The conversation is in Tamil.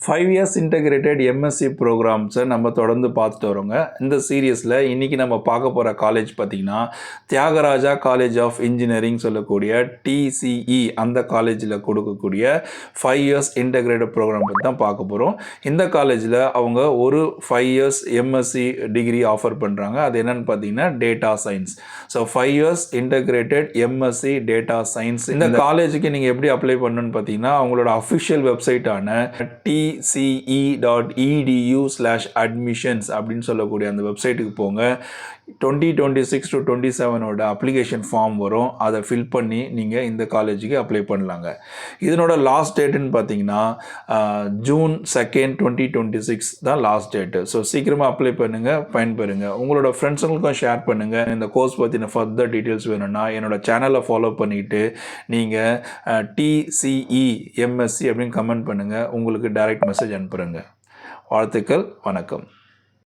5 இயர்ஸ் இன்டகிரேட்டட் எம்எஸ்சி ப்ரோக்ராம்ஸை நம்ம தொடர்ந்து பார்த்துட்டு வரோங்க. இந்த சீரியஸில் இன்றைக்கி நம்ம பார்க்க போகிற காலேஜ் பார்த்திங்கன்னா தியாகராஜா காலேஜ் ஆஃப் இன்ஜினியரிங் சொல்லக்கூடிய டிசிஇ அந்த காலேஜில் கொடுக்கக்கூடிய 5 இயர்ஸ் இன்டகிரேட்டட் ப்ரோக்ராம் பற்றி தான் பார்க்க போகிறோம். இந்த காலேஜில் அவங்க ஒரு 5 இயர்ஸ் எம்எஸ்சி டிகிரி ஆஃபர் பண்ணுறாங்க. அது என்னென்னு பார்த்தீங்கன்னா data science. So 5 years integrated MSc data science. இந்த காலேஜுக்கு நீங்கள் எப்படி அப்ளை பண்ணணுன்னு பார்த்தீங்கன்னா அவங்களோட அஃபிஷியல் வெப்சைட்டான tce.edu/admissions அப்படின்னு சொல்லக்கூடிய அந்த வெப்சைட்டுக்கு போங்க. 2026 to 27 அப்ளிகேஷன் ஃபார்ம் வரும். அதை ஃபில் பண்ணி நீங்கள் இந்த காலேஜுக்கு அப்ளை பண்ணலாங்க. இதனோட லாஸ்ட் டேட்டுன்னு பார்த்தீங்கன்னா June 2, 2026 தான் லாஸ்ட் டேட்டு. ஸோ சீக்கிரமாக அப்ளை பண்ணுங்கள், பயன்பெறுங்க. உங்களோட ஃப்ரெண்ட்ஸுங்களுக்கும் ஷேர் பண்ணுங்கள். இந்த கோர்ஸ் பற்றின ஃபர்தர் டீட்டெயில்ஸ் வேணும்னா என்னோட சேனலை ஃபாலோ பண்ணிவிட்டு நீங்கள் TCE MSc அப்படின்னு கமெண்ட் பண்ணுங்கள். உங்களுக்கு டைரக்ட் மெசேஜ் அனுப்புகிறேங்க. வாழ்த்துக்கள், வணக்கம்.